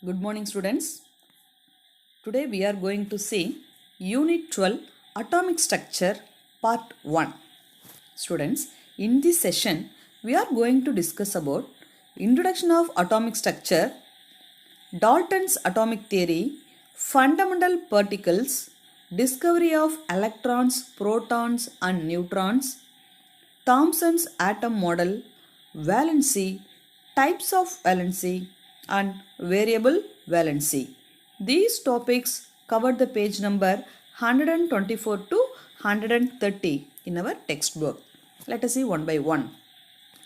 Good morning, students. Today we are going to see Unit 12 Atomic Structure Part 1. Students, in this session we are going to discuss about Introduction of Atomic Structure, Dalton's Atomic Theory, Fundamental Particles, Discovery of Electrons, Protons and Neutrons, Thomson's Atom Model, Valency, Types of Valency and Variable Valency. These topics covered the page number 124 to 130 in our textbook. Let us see one by one.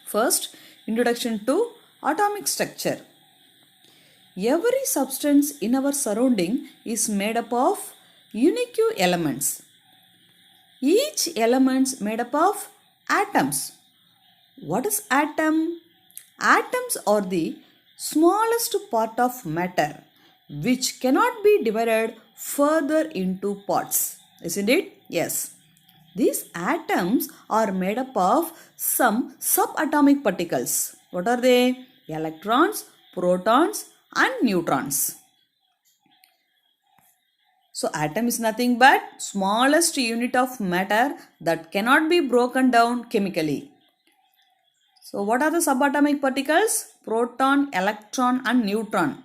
First, Introduction to Atomic Structure. Every substance in our surrounding is made up of unique elements. Each element is made up of atoms. What is atom? Atoms are the smallest part of matter which cannot be divided further into parts. Isn't it? Yes. These atoms are made up of some subatomic particles. What are they? Electrons, protons and neutrons. So atom is nothing but smallest unit of matter that cannot be broken down chemically. So what are the subatomic particles? Proton, electron and neutron.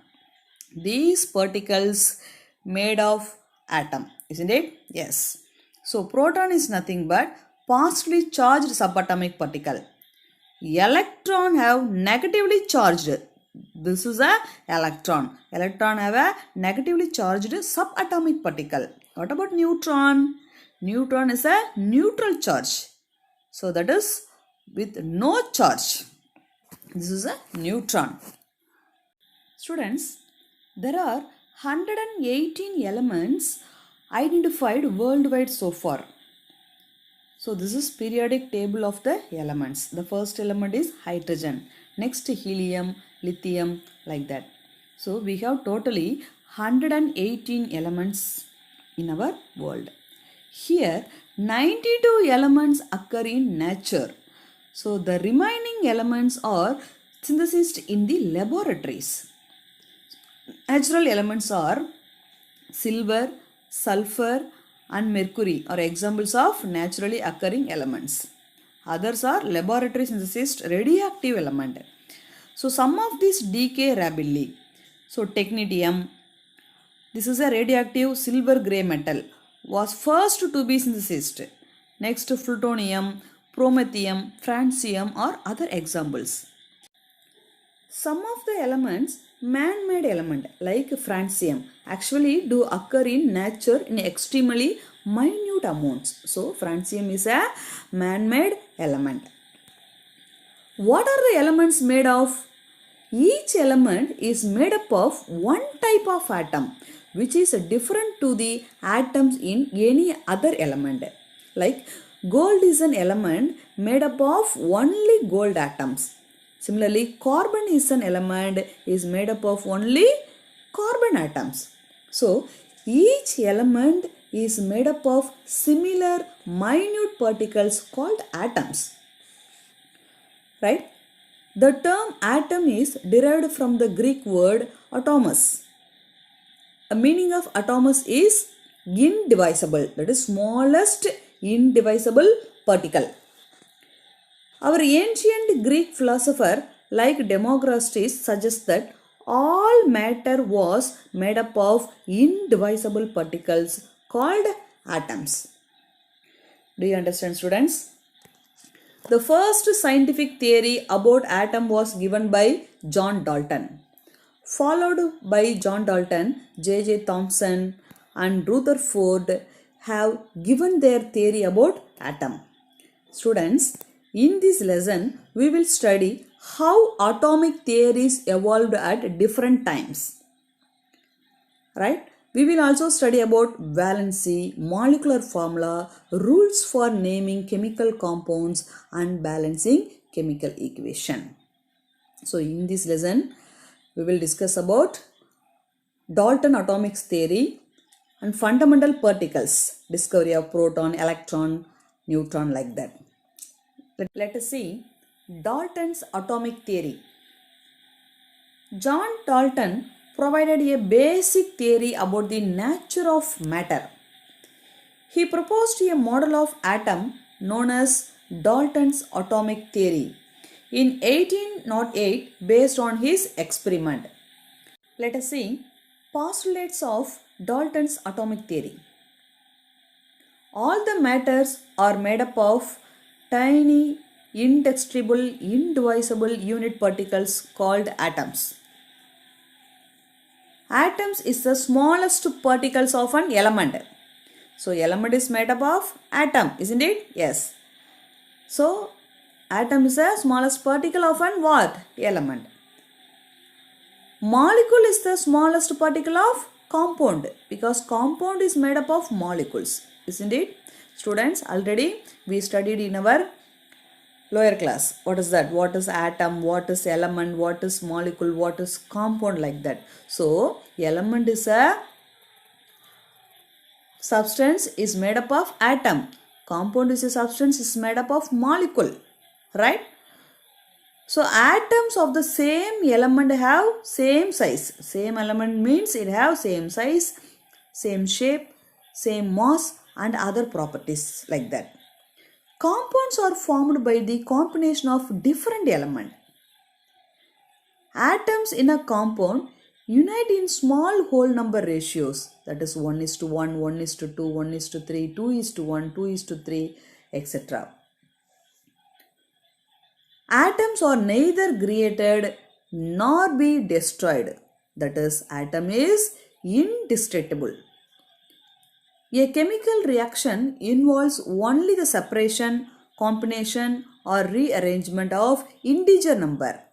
These particles made of atom, isn't it? Yes. So proton is nothing but partially charged subatomic particle. Electron have negatively charged. This is a electron. Electron have a negatively charged subatomic particle. What about neutron? Neutron is a neutral charge. So that is with no charge. This is a neutron. Students, there are 118 elements identified worldwide so far. So this is periodic table of the elements. The first element is hydrogen. Next helium, lithium, like that. So we have totally 118 elements in our world. Here 92 elements occur in nature. So the remaining elements are synthesized in the laboratories. Natural elements are silver, sulfur and mercury are examples of naturally occurring elements. Others are laboratory synthesized radioactive element. So some of these decay rapidly. So technetium, this is a radioactive silver grey metal, was first to be synthesized. Next plutonium, promethium, francium are other examples. Some of the elements man-made element like francium actually do occur in nature in extremely minute amounts. So francium is a man-made element. What are the elements made of? Each element is made up of one type of atom which is different to the atoms in any other element. Like gold is an element made up of only gold atoms. Similarly, carbon is an element is made up of only carbon atoms. So, each element is made up of similar minute particles called atoms. Right? The term atom is derived from the Greek word atomos. The meaning of atomos is indivisible. That is smallest indivisible particle. Our ancient Greek philosopher like Democritus suggests that all matter was made up of indivisible particles called atoms. Do you understand, students? The first scientific theory about atom was given by John Dalton. Followed by John Dalton, J.J. Thomson and Rutherford have given their theory about atom. Students, in this lesson, we will study how atomic theories evolved at different times. Right? We will also study about valency, molecular formula, rules for naming chemical compounds and balancing chemical equation. So, in this lesson, we will discuss about Dalton atomic theory and fundamental particles, discovery of proton, electron, neutron, like that. Let us see Dalton's atomic theory. John Dalton provided a basic theory about the nature of matter. He proposed a model of atom known as Dalton's atomic theory in 1808 based on his experiment. Let us see postulates of Dalton's atomic theory. All the matters are made up of tiny, indestructible, indivisible unit particles called atoms. Atoms is the smallest particles of an element. So, element is made up of atom, isn't it? Yes. So, atom is the smallest particle of an what? Element. Molecule is the smallest particle of compound because compound is made up of molecules, isn't it? Students, already we studied in our lower class. What is that? What is atom? What is element? What is molecule? What is compound, like that? So, element is a substance is made up of atom. Compound is a substance is made up of molecule. Right? So, atoms of the same element have same size. Same element means it have same size, same shape, same mass and other properties like that. Compounds are formed by the combination of different elements. Atoms in a compound unite in small whole number ratios, that is 1:1, 1:2, 1:3, 2:1, 2:3, etc. Atoms are neither created nor be destroyed, that is atom is indestructible. A chemical reaction involves only the separation, combination or rearrangement of integer number,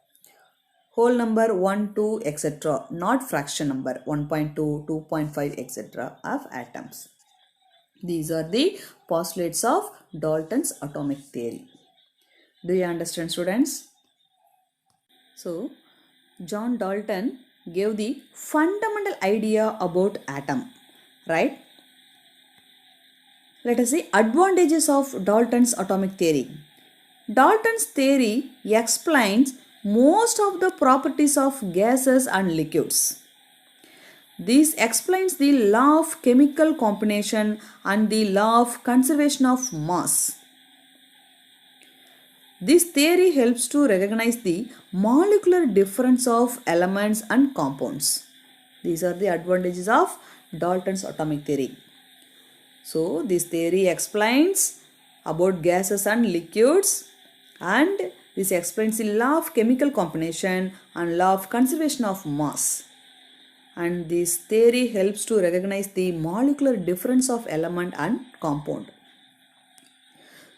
whole number 1, 2, etc., not fraction number 1.2, 2.5, etc. of atoms. These are the postulates of Dalton's atomic theory. Do you understand, students? So, John Dalton gave the fundamental idea about atom, right? Let us see advantages of Dalton's atomic theory. Dalton's theory explains most of the properties of gases and liquids. This explains the law of chemical combination and the law of conservation of mass. This theory helps to recognize the molecular difference of elements and compounds. These are the advantages of Dalton's atomic theory. So, this theory explains about gases and liquids, and this explains the law of chemical combination and law of conservation of mass. And this theory helps to recognize the molecular difference of element and compound.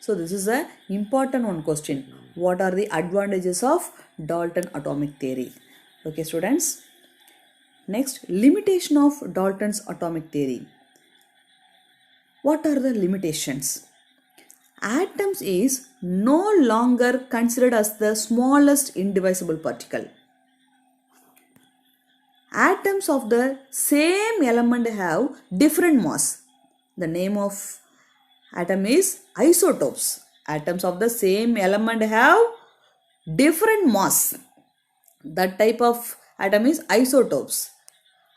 So, this is an important one question. What are the advantages of Dalton atomic theory? Okay, students. Next, limitation of Dalton's atomic theory. What are the limitations? Atoms is no longer considered as the smallest indivisible particle. Atoms of the same element have different mass. The name of atom is isotopes. Atoms of the same element have different mass. That type of atom is isotopes.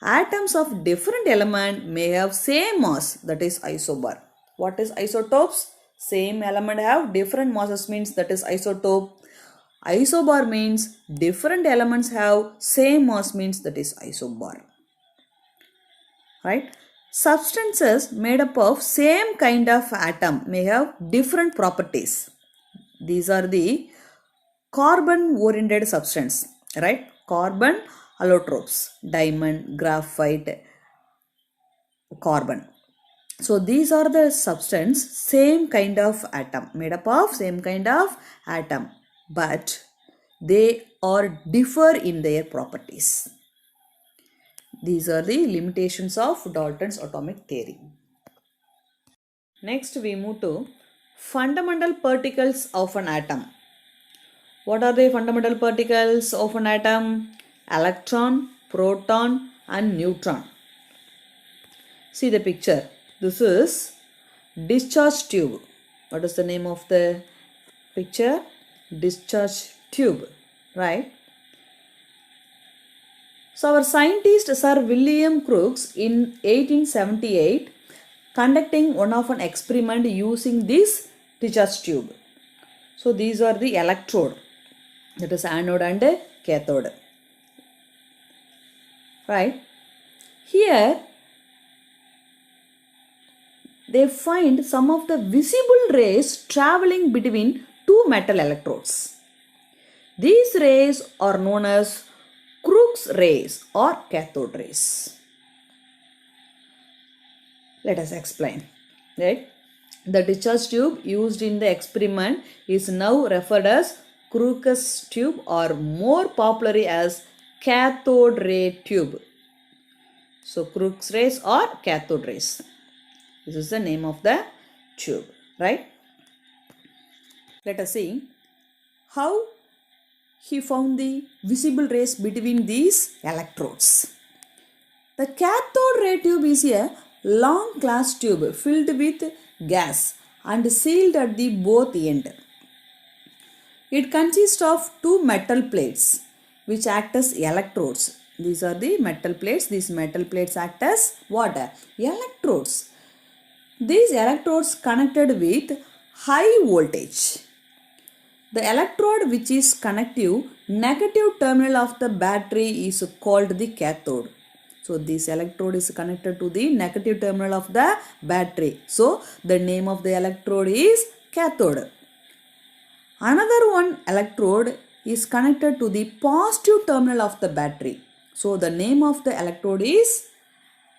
Atoms of different element may have same mass, that is isobar. What is isotopes? Same element have different masses means that is isotope. Isobar means different elements have same mass means that is isobar. Right? Substances made up of same kind of atom may have different properties. These are the carbon oriented substance, right? Carbon allotropes, diamond, graphite, carbon. So these are the substance same kind of atom, made up of same kind of atom, but they are differ in their properties. These are the limitations of Dalton's atomic theory. Next we move to fundamental particles of an atom. What are the fundamental particles of an atom? Electron, proton and neutron. See the picture. This is discharge tube. What is the name of the picture? Discharge tube, right? So our scientist Sir William Crookes in 1878 conducting one of an experiment using this discharge tube. So these are the electrode, that is anode and cathode. Right. Here they find some of the visible rays traveling between two metal electrodes. These rays are known as Crookes rays or cathode rays. Let us explain. Right? The discharge tube used in the experiment is now referred as Crookes tube or more popularly as cathode ray tube. So Crookes rays or cathode rays. This is the name of the tube, right? Let us see how he found the visible rays between these electrodes. The cathode ray tube is a long glass tube filled with gas and sealed at the both ends. It consists of two metal plates which act as electrodes. These are the metal plates. These metal plates act as what? Electrodes. These electrodes connected with high voltage. The electrode which is connective negative terminal of the battery is called the cathode. So this electrode is connected to the negative terminal of the battery. So the name of the electrode is cathode. Another one electrode is connected to the positive terminal of the battery. So the name of the electrode is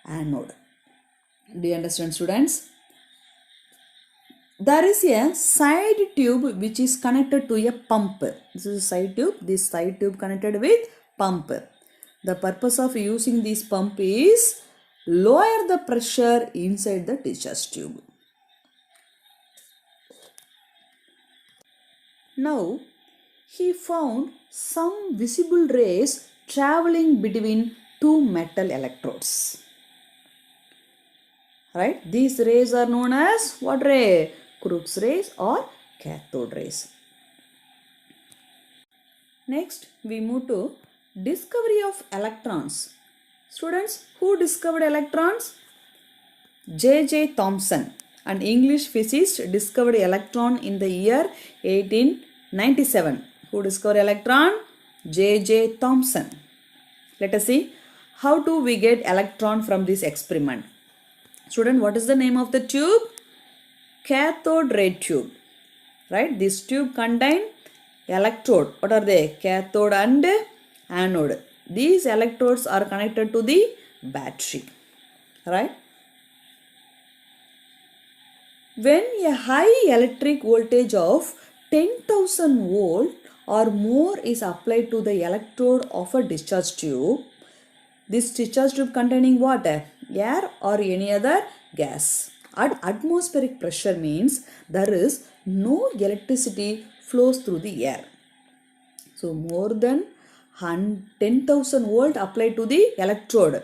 anode. Do you understand, students? There is a side tube which is connected to a pump. This is a side tube. This side tube connected with pump. The purpose of using this pump is lower the pressure inside the discharge tube. Now he found some visible rays traveling between two metal electrodes. Right? These rays are known as what ray? Crookes rays or cathode rays. Next, we move to discovery of electrons. Students, who discovered electrons? J.J. Thomson, an English physicist, discovered electron in the year 1897. Who discovered electron? J.J. Thomson. Let us see how do we get electron from this experiment. Student, what is the name of the tube? Cathode ray tube. Right? This tube contains electrode. What are they? Cathode and anode. These electrodes are connected to the battery. Right? When a high electric voltage of 10,000 volt or more is applied to the electrode of a discharge tube, this discharge tube containing what? Air or any other gas. At atmospheric pressure means there is no electricity flows through the air. So more than 10,000 volt applied to the electrode.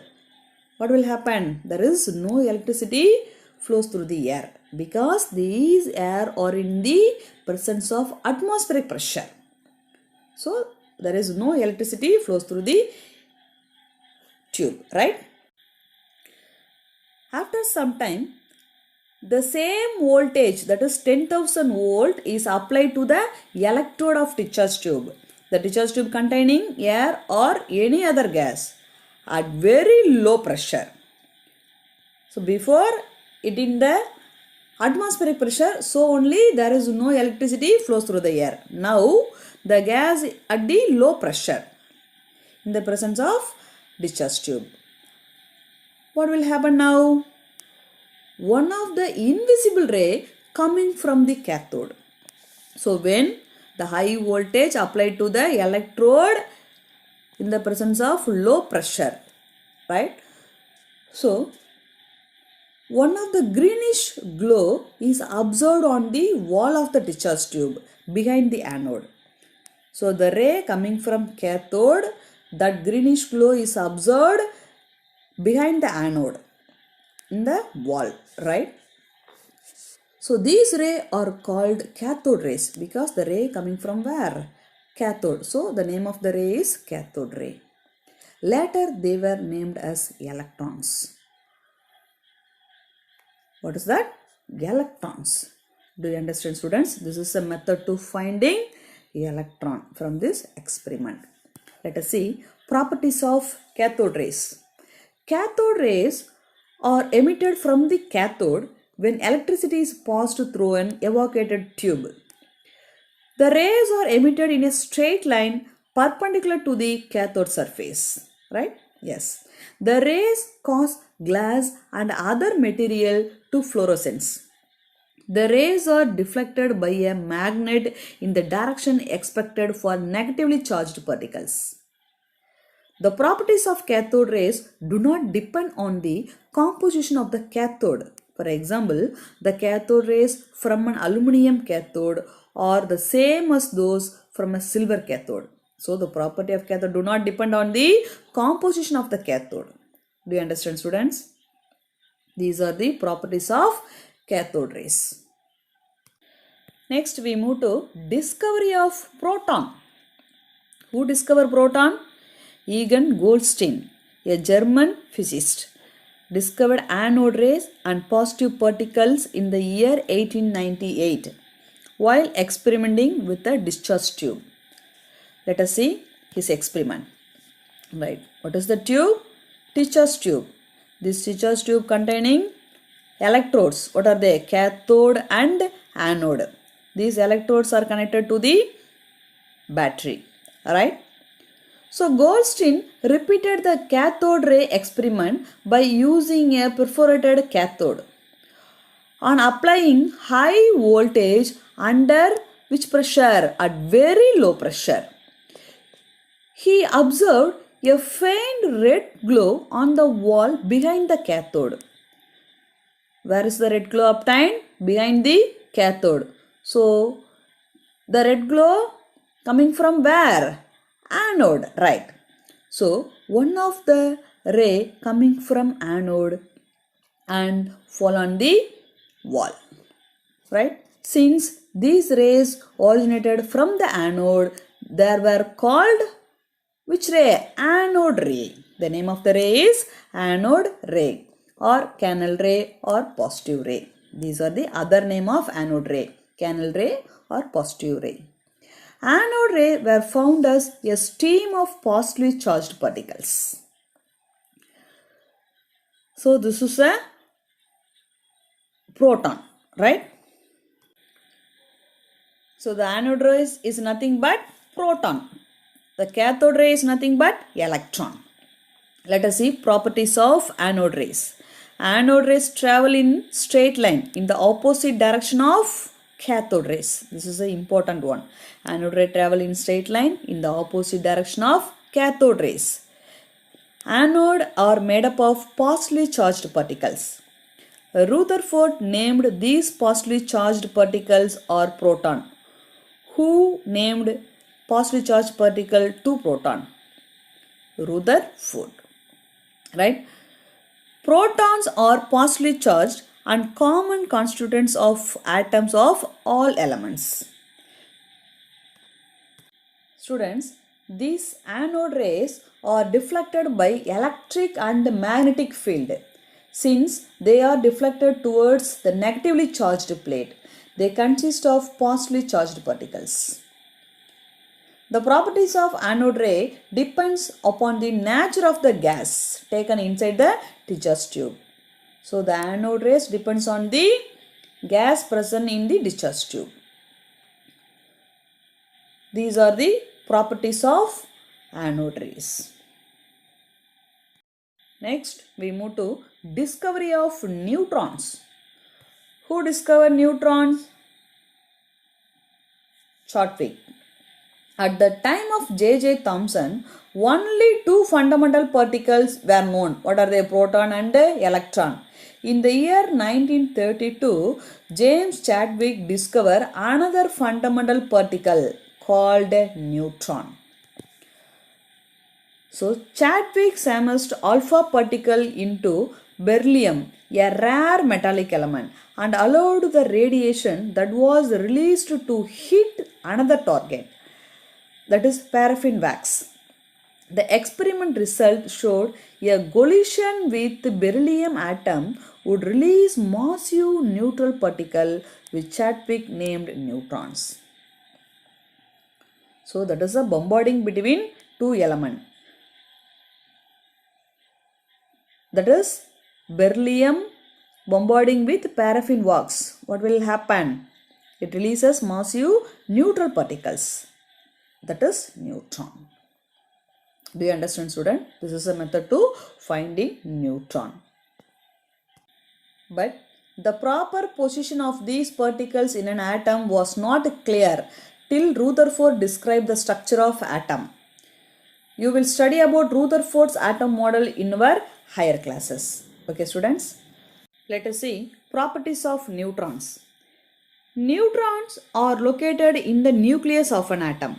What will happen? There is no electricity flows through the air because these air are in the presence of atmospheric pressure. So there is no electricity flows through the tube, right? After some time, the same voltage, that is 10,000 volt, is applied to the electrode of discharge tube. The discharge tube containing air or any other gas at very low pressure. So before it in the atmospheric pressure, so only there is no electricity flows through the air. Now the gas at the low pressure in the presence of discharge tube. What will happen now? One of the invisible ray coming from the cathode. So when the high voltage applied to the electrode in the presence of low pressure, right? So one of the greenish glow is observed on the wall of the discharge tube behind the anode. So the ray coming from cathode, that greenish glow is observed behind the anode in the wall, right? So these rays are called cathode rays because the ray coming from where? Cathode. So the name of the ray is cathode ray. Later, they were named as electrons. What is that? Electrons. Do you understand, students? This is a method to finding electron from this experiment. Let us see properties of cathode rays. Cathode rays are emitted from the cathode when electricity is passed through an evacuated tube. The rays are emitted in a straight line perpendicular to the cathode surface, right? Yes. The rays cause glass and other material to fluorescence. The rays are deflected by a magnet in the direction expected for negatively charged particles. The properties of cathode rays do not depend on the composition of the cathode. For example, the cathode rays from an aluminum cathode are the same as those from a silver cathode. So, the property of cathode do not depend on the composition of the cathode. Do you understand, students? These are the properties of cathode rays. Next, we move to discovery of proton. Who discovered proton? Egon Goldstein, a German physicist, discovered anode rays and positive particles in the year 1898 while experimenting with a discharge tube. Let us see his experiment. Right. What is the tube? Discharge tube. This discharge tube containing electrodes. What are they? Cathode and anode. These electrodes are connected to the battery. Alright. So Goldstein repeated the cathode ray experiment by using a perforated cathode. On applying high voltage under which pressure? At very low pressure. He observed a faint red glow on the wall behind the cathode. Where is the red glow obtained? Behind the cathode. So, the red glow coming from where? Anode, right. So, one of the ray coming from anode and fall on the wall, right. Since these rays originated from the anode, they were called which ray? Anode ray. The name of the ray is anode ray or canal ray or positive ray. These are the other name of anode ray, canal ray or positive ray. Anode ray were found as a stream of positively charged particles. So this is a proton, right? So the anode ray is nothing but proton. The cathode ray is nothing but electron. Let us see properties of anode rays. Anode rays travel in straight line in the opposite direction of cathode rays. This is an important one. Anode ray travel in straight line in the opposite direction of cathode rays. Anode are made up of positively charged particles. Rutherford named these positively charged particles or proton. Who named positively charged particle to proton? Rutherford, right? Protons are positively charged and common constituents of atoms of all elements. Students, these anode rays are deflected by electric and magnetic field. Since they are deflected towards the negatively charged plate, they consist of positively charged particles. The properties of anode ray depends upon the nature of the gas taken inside the discharge tube. So the anode rays depends on the gas present in the discharge tube. These are the properties of anode rays. Next, we move to discovery of neutrons. Who discovered neutrons? Chadwick. At the time of J.J. Thomson, only two fundamental particles were known. What are they? Proton and electron. In the year 1932, James Chadwick discovered another fundamental particle called neutron. So, Chadwick immersed alpha particle into beryllium, a rare metallic element, and allowed the radiation that was released to hit another target, that is paraffin wax. The experiment result showed a collision with beryllium atom would release massive neutral particle which Chadwick named neutrons. So that is a bombarding between two elements. That is beryllium bombarding with paraffin wax. What will happen? It releases massive neutral particles. That is neutron. Do you understand, student? This is a method to finding neutron. But the proper position of these particles in an atom was not clear till Rutherford described the structure of atom. You will study about Rutherford's atom model in our higher classes. Okay, students? Let us see properties of neutrons. Neutrons are located in the nucleus of an atom.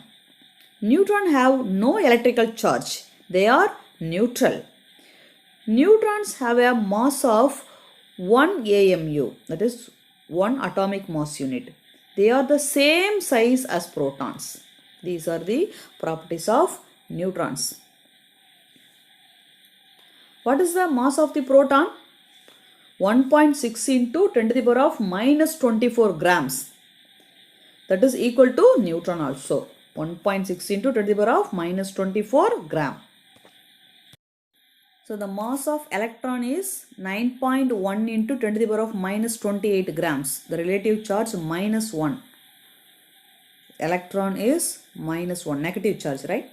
Neutrons have no electrical charge. They are neutral. Neutrons have a mass of 1 AMU, that is 1 atomic mass unit. They are the same size as protons. These are the properties of neutrons. What is the mass of the proton? 1.6 into 10 to the power of minus 24 grams. That is equal to neutron also. 1.6 into 10 to the power of minus 24 gram. So the mass of electron is 9.1 into 10 to the power of minus 28 grams. The relative charge minus 1. Electron is minus 1, negative charge, right?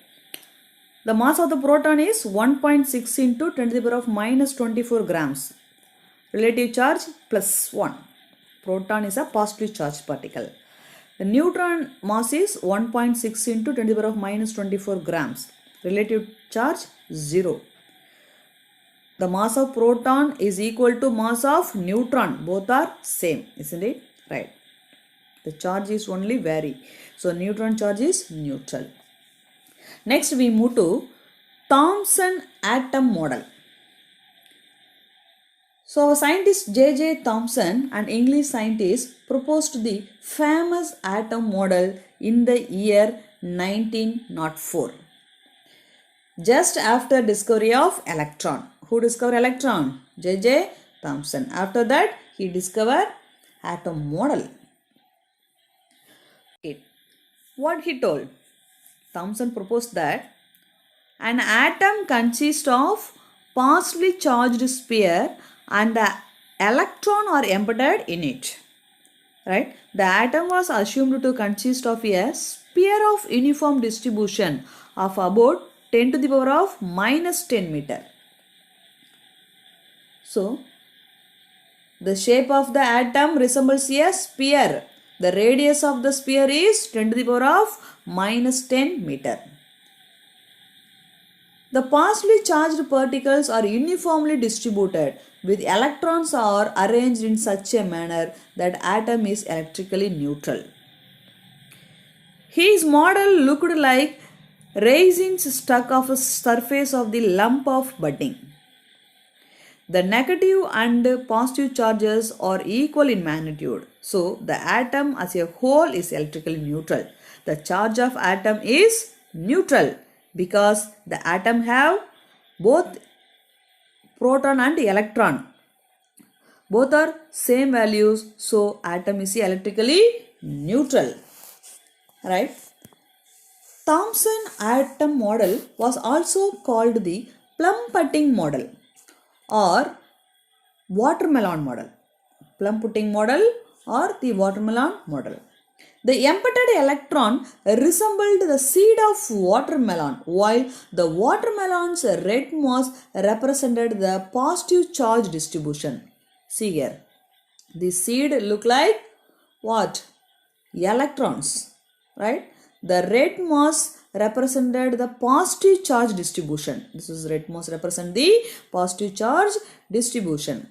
The mass of the proton is 1.6 into 10 to the power of minus 24 grams. Relative charge plus 1. Proton is a positive charged particle. The neutron mass is 1.6 into 10 to the power of minus 24 grams. Relative charge 0. The mass of proton is equal to mass of neutron. Both are same, isn't it? Right. The charge is only vary. So neutron charge is neutral. Next we move to Thomson atom model. So scientist J.J. Thomson, an English scientist, proposed the famous atom model in the year 1904. Just after discovery of electron. Who discovered electron? J.J. Thomson. After that, he discovered atom model. Okay. What he told? Thomson proposed that an atom consists of partially charged sphere and the electron are embedded in it. Right? The atom was assumed to consist of a sphere of uniform distribution of about 10 to the power of minus 10 meter. So, the shape of the atom resembles a sphere. The radius of the sphere is 10 to the power of minus 10 meter. The partially charged particles are uniformly distributed with electrons are arranged in such a manner that atom is electrically neutral. His model looked like raisins stuck off a surface of the lump of budding. The negative and positive charges are equal in magnitude. So, the atom as a whole is electrically neutral. The charge of atom is neutral because the atom have both proton and electron. Both are same values. So, atom is electrically neutral. Right? Thomson atom model was also called the plum-pudding model or watermelon model. Plum-pudding model or the watermelon model. The embedded electron resembled the seed of watermelon, while the watermelon's red mass represented the positive charge distribution. See here, the seed look like what? Electrons, right? The red mass represented the positive charge distribution. This is red mass represent the positive charge distribution.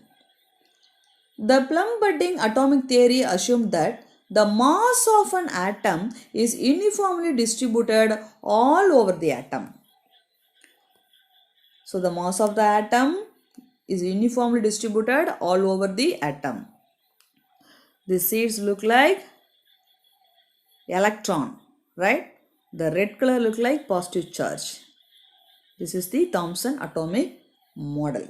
The plum-pudding atomic theory assumed that the mass of an atom is uniformly distributed all over the atom. So the mass of the atom is uniformly distributed all over the atom. The seeds look like electron, right? The red color look like positive charge. This is the Thomson atomic model.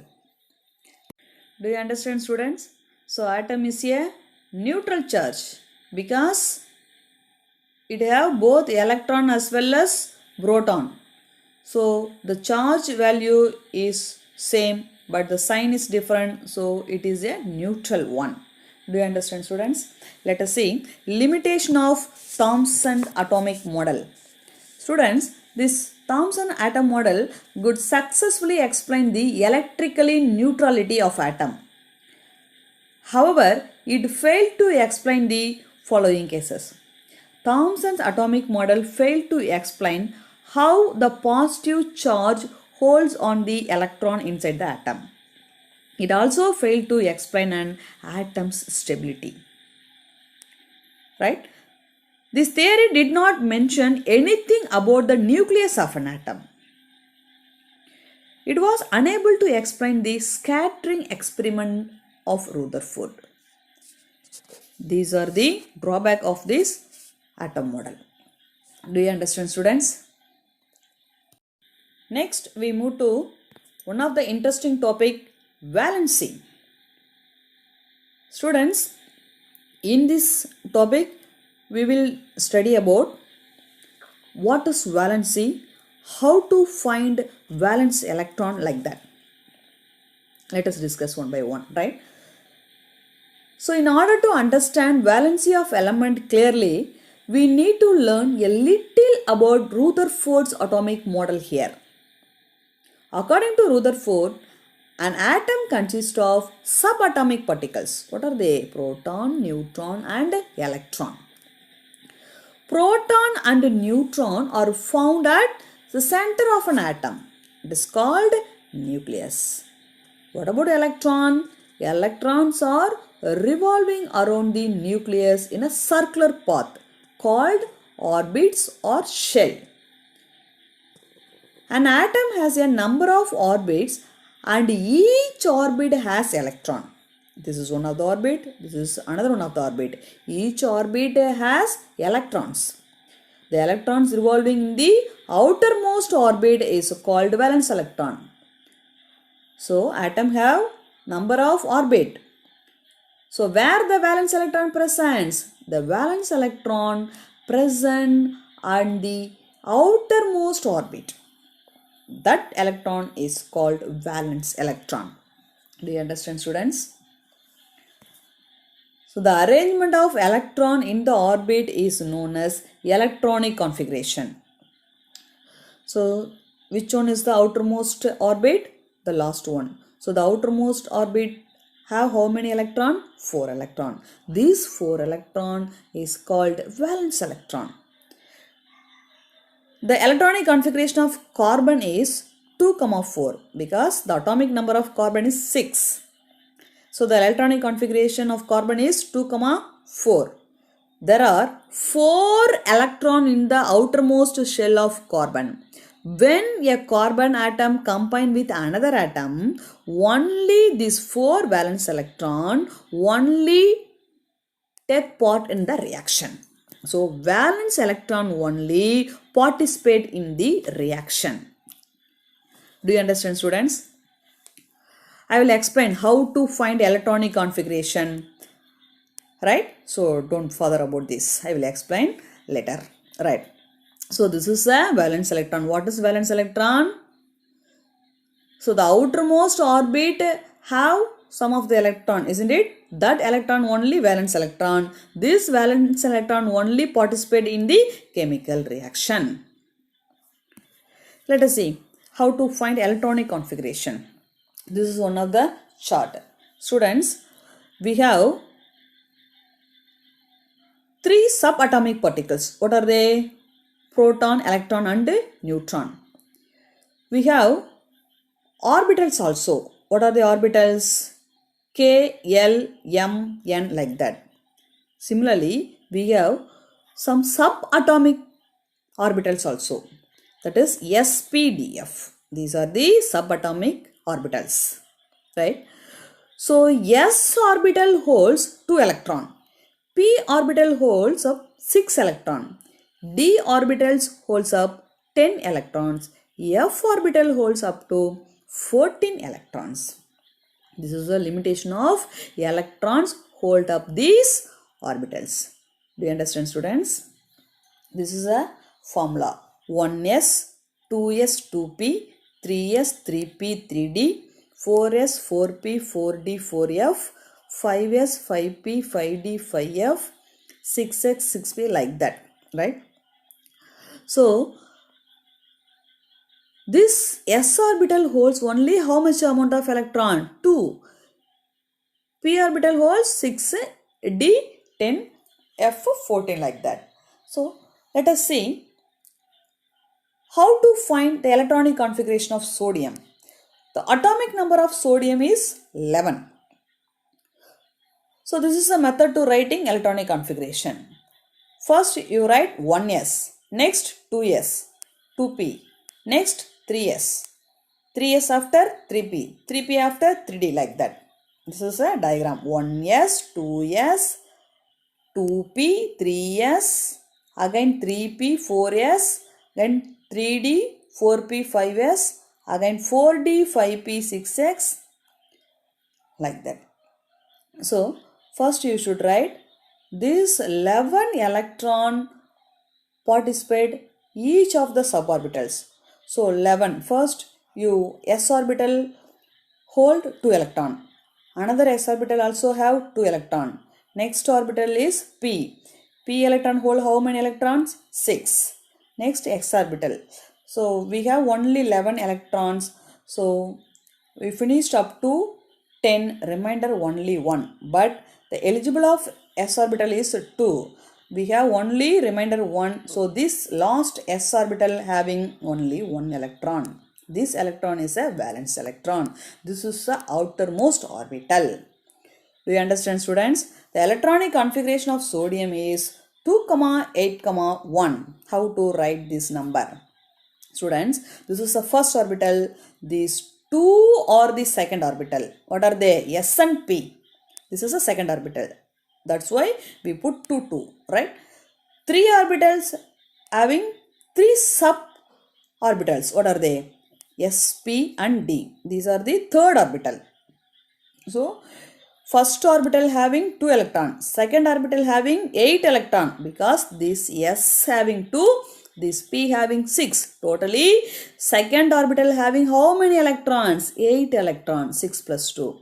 Do you understand, students? So atom is a neutral charge because it have both electron as well as proton. So the charge value is same but the sign is different, so it is a neutral one. Do you understand, students? Let us see limitation of Thomson atomic model. Students, this Thomson atom model could successfully explain the electrically neutrality of atom. However, it failed to explain the following cases. Thomson's atomic model failed to explain how the positive charge holds on the electron inside the atom. It also failed to explain an atom's stability. Right? This theory did not mention anything about the nucleus of an atom. It was unable to explain the scattering experiment of Rutherford. These are the drawbacks of this atom model. Do you understand, students? Next, we move to one of the interesting topic, valency. Students, in this topic, we will study about what is valency, how to find valence electron like that. Let us discuss one by one, right? So in order to understand valency of element clearly, we need to learn a little about Rutherford's atomic model here. According to Rutherford, an atom consists of subatomic particles. What are they? Proton, neutron and electron. Proton and neutron are found at the center of an atom. It is called nucleus. What about electron? Electrons are revolving around the nucleus in a circular path called orbits or shell. An atom has a number of orbits and each orbit has electron. This is one of the orbit, this is another one of the orbit. Each orbit has electrons. The electrons revolving in the outermost orbit is called valence electron. So atom have number of orbit. So where the valence electron presents? The valence electron present on the outermost orbit. That electron is called valence electron. Do you understand, students? So the arrangement of electron in the orbit is known as electronic configuration. So which one is the outermost orbit? The last one. So the outermost orbit have how many electron? 4 electron. This 4 electron is called valence electron. The electronic configuration of carbon is 2, 4 because the atomic number of carbon is 6. So the electronic configuration of carbon is 2, 4. There are 4 electrons in the outermost shell of carbon. When a carbon atom combines with another atom, only these 4 valence electrons only take part in the reaction. So valence electron only participate in the reaction. Do you understand, students? I will explain how to find electronic configuration. Right? So don't bother about this. I will explain later. Right. So this is a valence electron. What is valence electron? So the outermost orbit have some of the electron, isn't it? That electron only valence electron. This valence electron only participate in the chemical reaction. Let us see how to find electronic configuration. This is one of the chart. Students, we have 3 subatomic particles. What are they? Proton, electron and neutron. We have orbitals also. What are the orbitals? K, L, M, N like that. Similarly, we have some subatomic orbitals also. That is S, P, D, F. These are the subatomic orbitals. Right? So S orbital holds 2 electrons. P orbital holds up 6 electrons. D orbitals holds up 10 electrons. f orbital holds up to 14 electrons. This is the limitation of electrons hold up these orbitals. Do you understand, students? This is a formula. 1s, 2s, 2p, 3s, 3p, 3d, 4s, 4p, 4d, 4f, 5s, 5p, 5d, 5f, 6x, 6p, like that, right? So, this s orbital holds only how much amount of electron? 2. p orbital holds 6, d 10, f 14, like that. So, let us see how to find the electronic configuration of sodium. The atomic number of sodium is 11. So, this is a method to writing electronic configuration. First, you write 1s, next 2s, 2p, next 3s, 3s after 3p, 3p after 3d, like that. This is a diagram. 1s, 2s, 2p, 3s, again 3p, 4s, then 3d, 4p, 5s, again 4d, 5p, 6x, like that. So, first you should write this 11 electron participate each of the suborbitals. So, 11. First, you s orbital hold 2 electron. Another s orbital also have 2 electron. Next orbital is p. p electron hold how many electrons? 6. Next x orbital. So, we have only 11 electrons. So, we finished up to 10, remainder only 1. But the eligible of s orbital is 2. We have only remainder 1. So, this last s orbital having only 1 electron. This electron is a valence electron. This is the outermost orbital. Do you understand, students? The electronic configuration of sodium is 2, 8, 1. How to write this number? Students, this is the first orbital. These 2 are the second orbital. What are they? S and P. This is the second orbital. That's why we put 2, 2, right? 3 orbitals having 3 sub-orbitals. What are they? S, P and D. These are the third orbital. So, first orbital having 2 electrons. Second orbital having 8 electrons. Because this S having 2, this P having 6. Totally, second orbital having how many electrons? 8 electrons. 6 plus 2.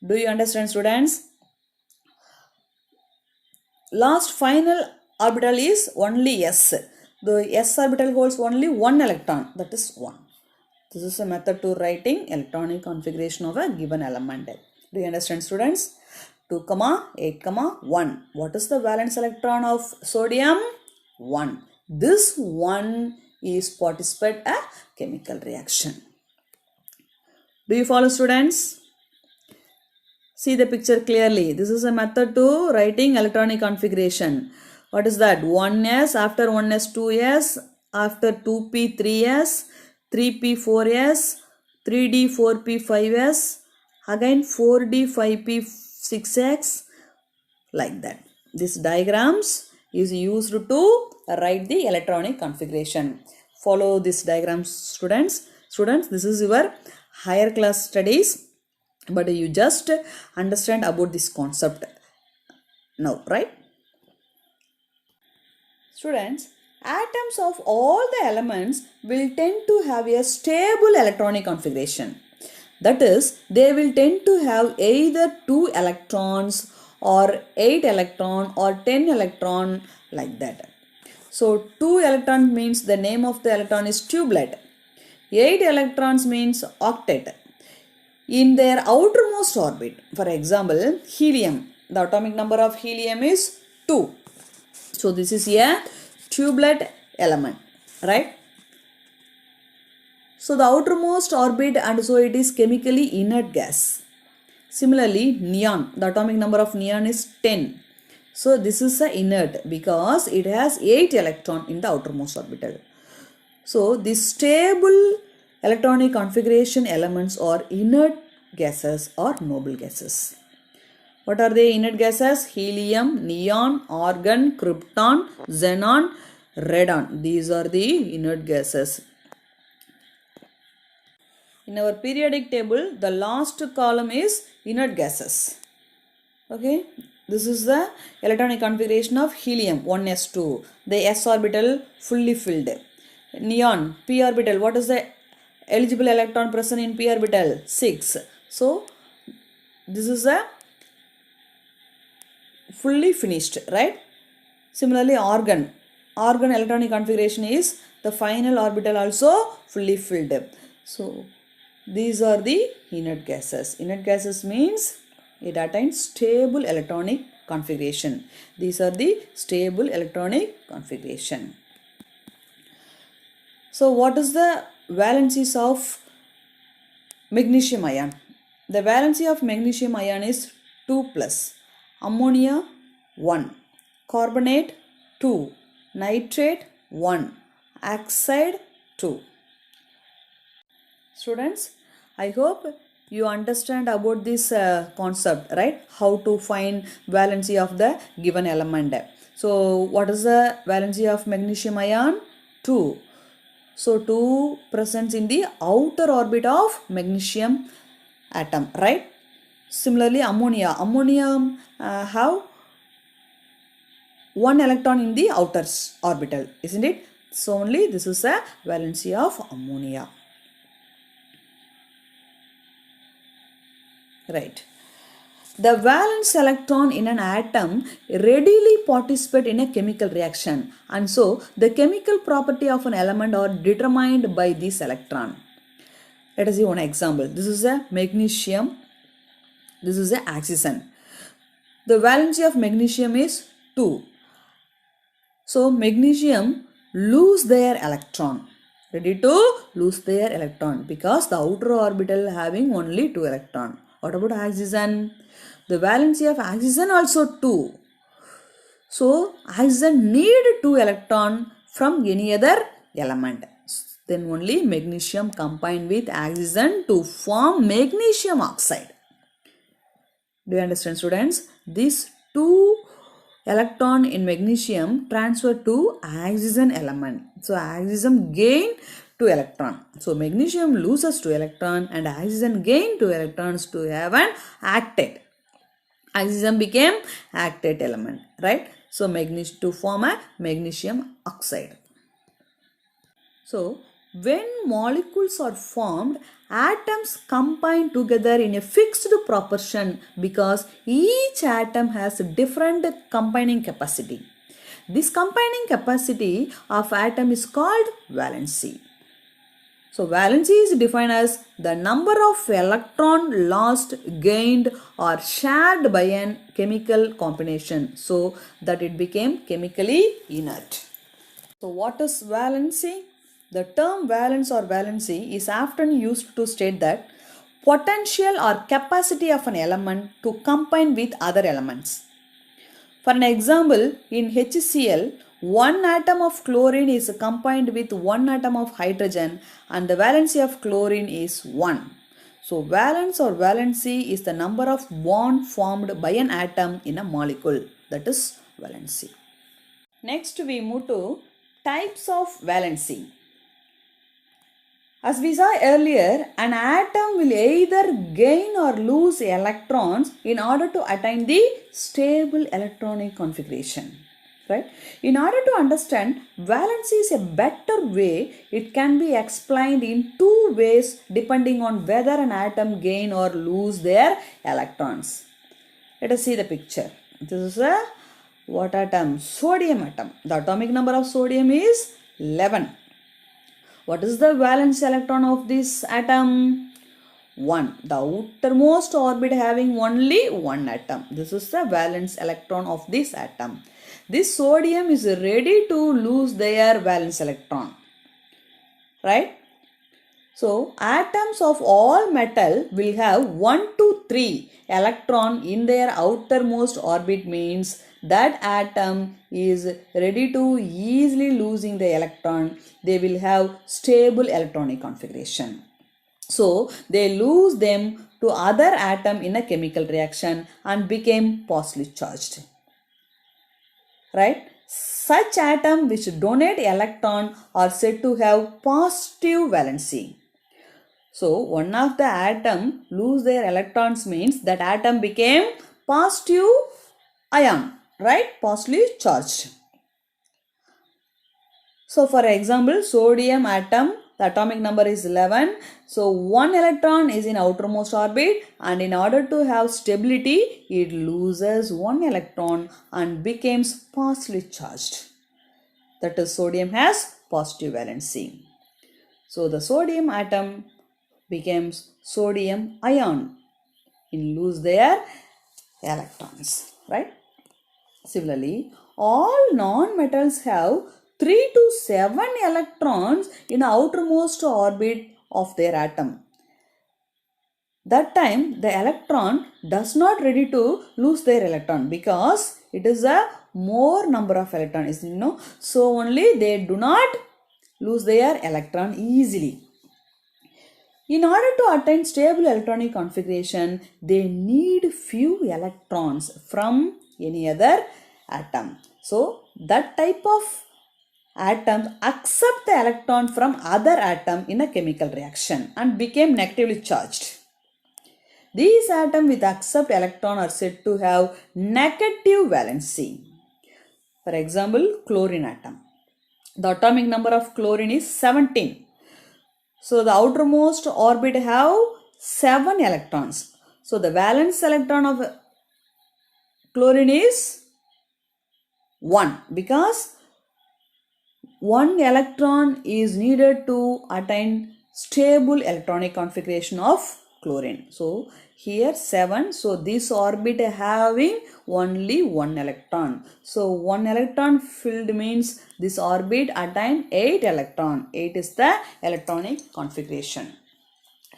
Do you understand, students? Last final orbital is only S. The S orbital holds only 1 electron. That is 1. This is a method to writing electronic configuration of a given element. Do you understand, students? 2, 8, 1. What is the valence electron of sodium? 1. This 1 is participate a chemical reaction. Do you follow, students? See the picture clearly. This is a method to writing electronic configuration. What is that? 1s, after 1s, 2s, after 2p, 3s, 3p, 4s, 3d, 4p, 5s, again 4d, 5p, 6x, like that. This diagrams is used to write the electronic configuration. Follow this diagram, students. Students, this is your higher class studies, but you just understand about this concept now, right? Students, atoms of all the elements will tend to have a stable electronic configuration. That is, they will tend to have either 2 electrons or 8 electron or 10 electron, like that. So, 2 electrons means the name of the electron is tubelet. 8 electrons means octet. In their outermost orbit, for example, helium, the atomic number of helium is 2. So, this is a tubelet element, right? So, the outermost orbit, and so it is chemically inert gas. Similarly, neon, the atomic number of neon is 10. So, this is a inert because it has 8 electron in the outermost orbital. So, the stable electronic configuration elements are inert gases or noble gases. What are they inert gases? Helium, neon, argon, krypton, xenon, radon. These are the inert gases. in our periodic table, the last column is inert gases. Okay, this is the electronic configuration of helium 1s2, the s orbital fully filled. Neon, p orbital, what is the eligible electron present in p orbital? 6. So this is a fully finished, right? Similarly, argon electronic configuration is the final orbital also fully filled. So these are the inert gases. Inert gases means it attains stable electronic configuration. These are the stable electronic configuration. So what is the valencies of magnesium ion? The valency of magnesium ion is 2 plus. Ammonia 1. Carbonate 2. Nitrate 1. Oxide 2. Students, I hope you understand about this concept, right? How to find valency of the given element. So what is the valency of magnesium ion? 2. So 2 presents in the outer orbit of magnesium atom, right? Similarly, ammonia have 1 electron in the outer orbital, isn't it? So only this is a valency of ammonia. Right. The valence electron in an atom readily participate in a chemical reaction, and so the chemical property of an element are determined by this electron. Let us see one example. This is a magnesium. This is a oxygen. The valency of magnesium is 2. So magnesium lose their electron. Ready to lose their electron because the outer orbital having only 2 electron. What about oxygen? The valency of oxygen also 2. So oxygen need 2 electron from any other element. Then only magnesium combined with oxygen to form magnesium oxide. Do you understand, students? These 2 electron in magnesium transfer to oxygen element. So oxygen gain 2 electron. So magnesium loses 2 electron and oxygen gain 2 electrons to have an octet. Oxygen became octet element, right? So to form a magnesium oxide. So when molecules are formed, atoms combine together in a fixed proportion because each atom has different combining capacity. This combining capacity of atom is called valency. So valency is defined as the number of electron lost, gained or shared by a chemical combination so that it became chemically inert. So what is valency? The term valence or valency is often used to state that potential or capacity of an element to combine with other elements. For an example, in HCl, 1 atom of chlorine is combined with 1 atom of hydrogen and the valency of chlorine is 1. So valence or valency is the number of bonds formed by an atom in a molecule, that is valency. Next we move to types of valency. As we saw earlier, an atom will either gain or lose electrons in order to attain the stable electronic configuration. Right? In order to understand valency is a better way, it can be explained in 2 ways depending on whether an atom gain or lose their electrons. Let us see the picture. This is a what atom? Sodium atom. The atomic number of sodium is 11. What is the valence electron of this atom? 1. The outermost orbit having only 1 atom. This is the valence electron of this atom. This sodium is ready to lose their valence electron. Right? So, atoms of all metal will have 1 to 3 electron in their outermost orbit, means that atom is ready to easily losing the electron. They will have stable electronic configuration. So they lose them to other atom in a chemical reaction and became positively charged. Right? Such atom which donate electron are said to have positive valency. So one of the atom lose their electrons means that atom became positive ion, right? Positively charged. So for example, sodium atom, the atomic number is 11. So one electron is in outermost orbit, and in order to have stability, it loses one electron and becomes positively charged. That is, sodium has positive valency. So the sodium atom becomes sodium ion in lose their electrons, right? Similarly, all non-metals have 3 to 7 electrons in the outermost orbit of their atom. That time the electron does not ready to lose their electron because it is a more number of electrons, so only they do not lose their electron easily. In order to attain stable electronic configuration, they need few electrons from any other atom. So that type of atoms accept the electron from other atom in a chemical reaction and became negatively charged. These atoms with accept electron are said to have negative valency. For example, chlorine atom. The atomic number of chlorine is 17. So the outermost orbit have 7 electrons. So the valence electron of chlorine is 1 because 1 electron is needed to attain stable electronic configuration of chlorine. So here 7. So this orbit having only 1 electron. So 1 electron filled means this orbit attain 8 electron. 8 is the electronic configuration,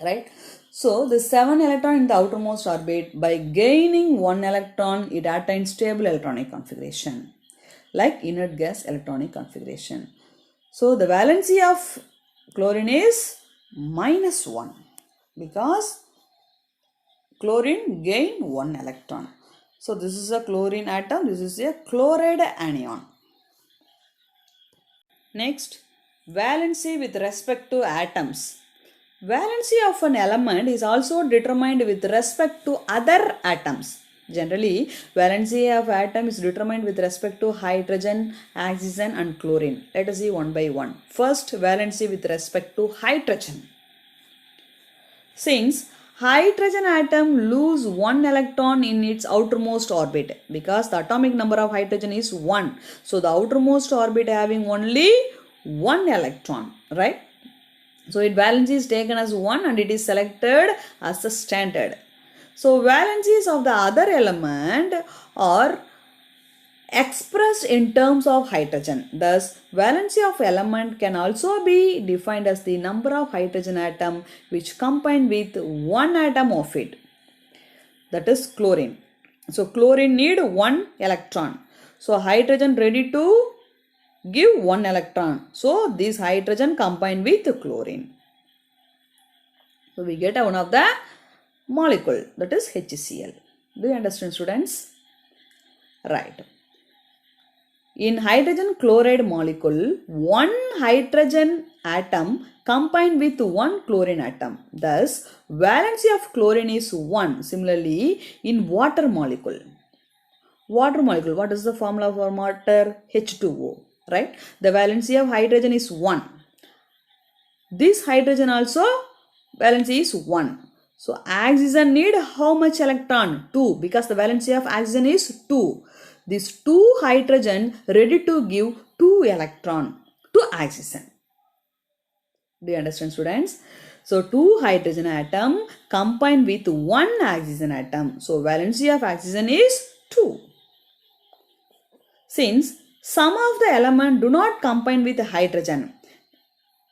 right? So the 7 electron in the outermost orbit, by gaining 1 electron, it attains stable electronic configuration, like inert gas electronic configuration. So the valency of chlorine is -1 because chlorine gain 1 electron. So this is a chlorine atom, this is a chloride anion. Next, valency with respect to atoms. Valency of an element is also determined with respect to other atoms. Generally, valency of atom is determined with respect to hydrogen, oxygen and chlorine. Let us see one by one. First, valency with respect to hydrogen. Since hydrogen atom lose 1 electron in its outermost orbit because the atomic number of hydrogen is 1. So the outermost orbit having only 1 electron, right? So its valency is taken as 1 and it is selected as the standard. So valencies of the other element are expressed in terms of hydrogen. Thus, valency of element can also be defined as the number of hydrogen atom which combine with 1 atom of it. That is chlorine. So chlorine need 1 electron. So hydrogen ready to give 1 electron. So this hydrogen combine with chlorine. So we get one of the molecule, that is HCl. Do you understand, students? Right. In hydrogen chloride molecule, 1 hydrogen atom combined with 1 chlorine atom. Thus, valency of chlorine is 1. Similarly, in water molecule. Water molecule, what is the formula for water? H2O, right? The valency of hydrogen is 1. This hydrogen also valency is 1. So oxygen need how much electron? 2, because the valency of oxygen is 2. This 2 hydrogen ready to give 2 electron to oxygen. Do you understand, students? So 2 hydrogen atom combined with 1 oxygen atom. So valency of oxygen is 2. Since some of the elements do not combine with hydrogen,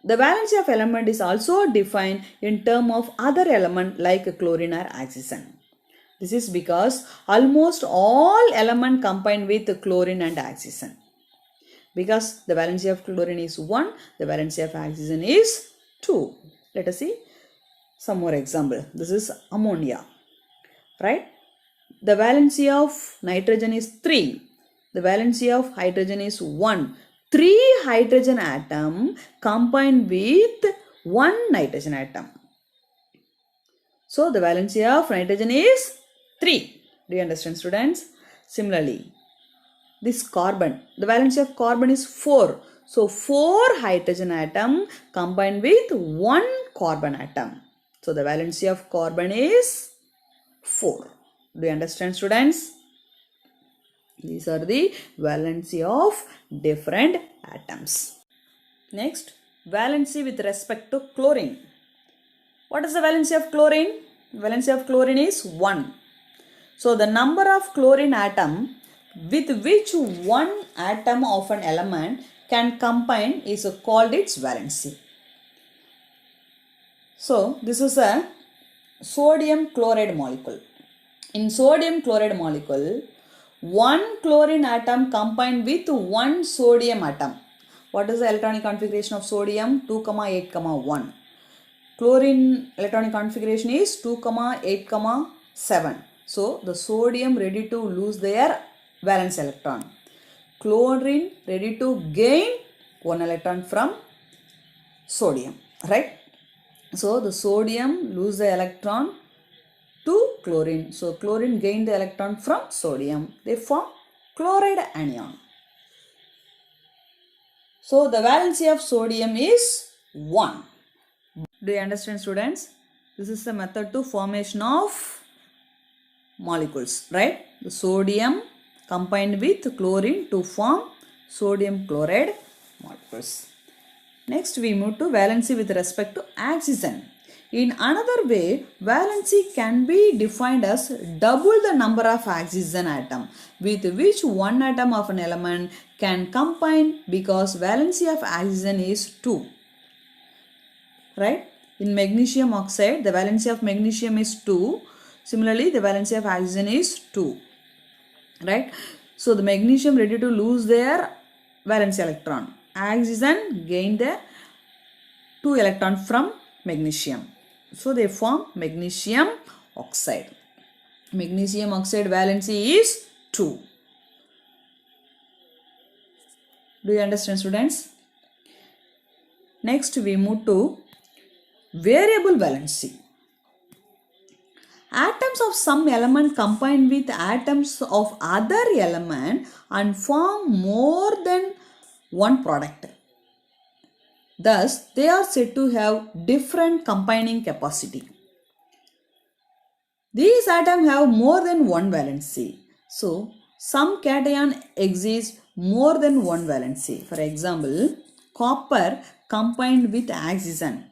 the valency of element is also defined in terms of other element like chlorine or oxygen. This is because almost all elements combine with chlorine and oxygen. Because the valency of chlorine is 1, the valency of oxygen is 2. Let us see some more example. This is ammonia, right? The valency of nitrogen is 3. The valency of hydrogen is 1. 3 hydrogen atom combined with 1 nitrogen atom. So the valency of nitrogen is 3. Do you understand, students? Similarly, this carbon, the valency of carbon is 4. So 4 hydrogen atom combined with 1 carbon atom. So the valency of carbon is 4. Do you understand, students? These are the valency of different atoms. Next, valency with respect to chlorine. What is the valency of chlorine? Valency of chlorine is 1. So the number of chlorine atom with which one atom of an element can combine is called its valency. So this is a sodium chloride molecule. In sodium chloride molecule, one chlorine atom combined with one sodium atom. What is the electronic configuration of sodium? 2, 8, 1. Chlorine electronic configuration is 2, 8, 7. So the sodium ready to lose their valence electron. Chlorine ready to gain 1 electron from sodium, right? So the sodium lose the electron to chlorine. So chlorine gain the electron from sodium. They form chloride anion. So the valency of sodium is 1. Do you understand, students? This is the method to formation of molecules, right? The sodium combined with chlorine to form sodium chloride molecules. Next, we move to valency with respect to oxygen. In another way, valency can be defined as double the number of oxygen atom with which one atom of an element can combine, because valency of oxygen is 2. Right? In magnesium oxide, the valency of magnesium is 2. Similarly, the valency of oxygen is 2. Right? So, the magnesium ready to lose their valence electron. Oxygen gain the 2 electron from magnesium. So, they form magnesium oxide. Magnesium oxide valency is 2. Do you understand, students? Next, we move to variable valency. Atoms of some element combine with atoms of other element and form more than one product. Thus, they are said to have different combining capacity. These atoms have more than one valency. So, some cation exist more than one valency. For example, copper combined with oxygen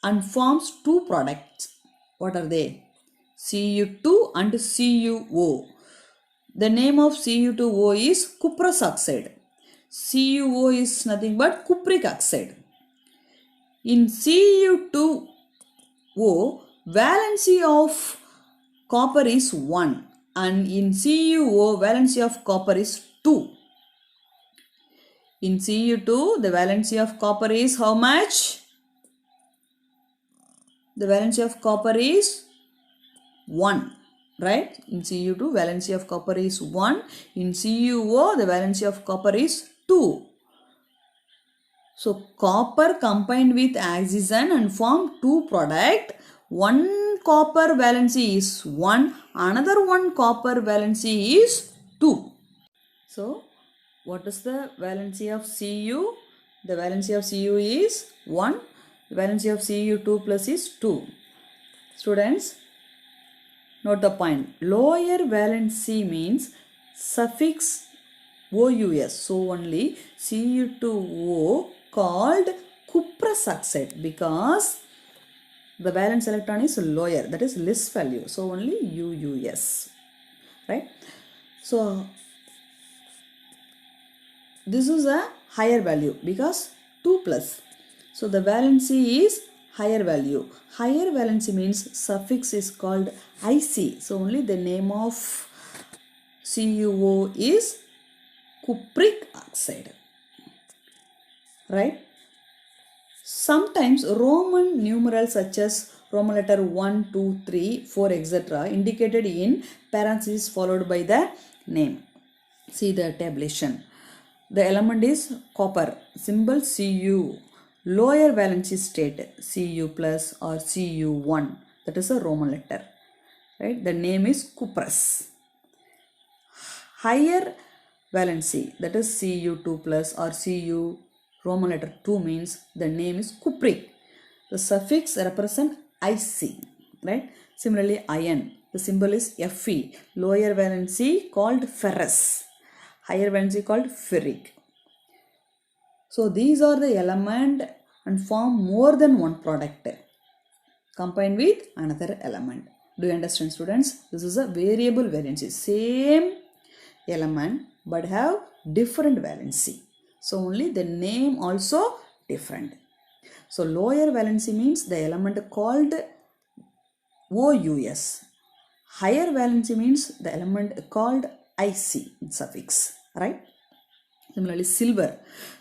and forms 2 products. What are they? Cu2 and CuO. The name of Cu2O is cuprous oxide. CuO is nothing but cupric oxide. In Cu2O, valency of copper is 1 and in CuO, valency of copper is 2. In Cu2, the valency of copper is how much? The valency of copper is 1, right? In Cu2, valency of copper is 1. In CuO, the valency of copper is 2. So, copper combined with oxygen and form 2 product. One copper valency is 1, another one copper valency is 2. So, what is the valency of Cu? The valency of Cu is 1. The valency of Cu2 plus is 2. Students, note the point. Lower valency means suffix OUS. So only Cu2O called cuprous oxide because the valence electron is lower, that is less value. So only UUS. Right? So this is a higher value because 2 plus. So the valency is higher value. Higher valency means suffix is called IC. So only the name of CuO is cupric oxide. Right? Sometimes Roman numerals such as Roman letter 1, 2, 3, 4, etc. indicated in parentheses followed by the name. See the tabulation. The element is copper, symbol Cu. Lower valency state Cu plus or Cu1, that is a Roman letter, right? The name is cuprous. Higher valency, that is Cu2 plus or Cu Roman letter 2 means the name is cupric. The suffix represents Ic, right? Similarly, iron, the symbol is Fe. Lower valency called ferrous, higher valency called ferric. So these are the element and form more than one product combined with another element. Do you understand, students? This is a variable valency. Same element but have different valency. So only the name also different. So lower valency means the element called OUS. Higher valency means the element called IC suffix, right? Similarly, silver,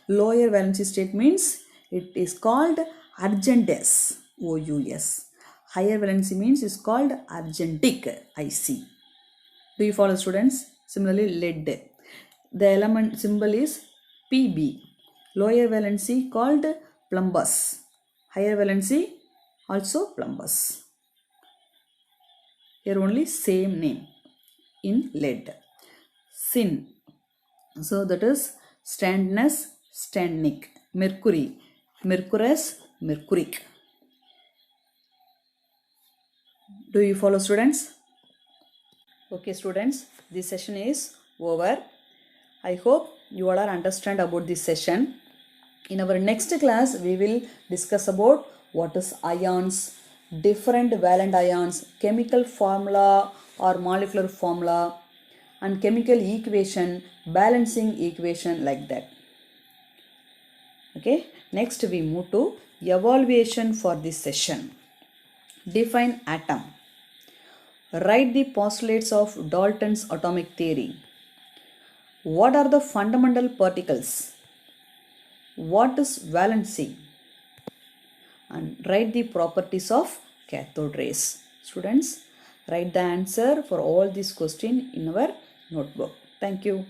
lower valency state means it is called argenteous, OUS. Higher valency means is called argentic, IC. Do you follow, students? Similarly, lead, the element symbol is Pb. Lower valency called plumbous. Higher valency also plumbous. Here only same name in lead. Sin, so that is standness, standnic. Mercury, mercurous, mercuric. Do you follow, students? Okay, students, this session is over. I hope you all are understand about this session. In our next class, we will discuss about what is ions, different valent ions, chemical formula or molecular formula, and chemical equation, balancing equation, like that. Okay, next we move to evaluation for this session. Define atom. Write the postulates of Dalton's atomic theory. What are the fundamental particles? What is valency? And write the properties of cathode rays. Students, write the answer for all these questions in our notebook. Thank you.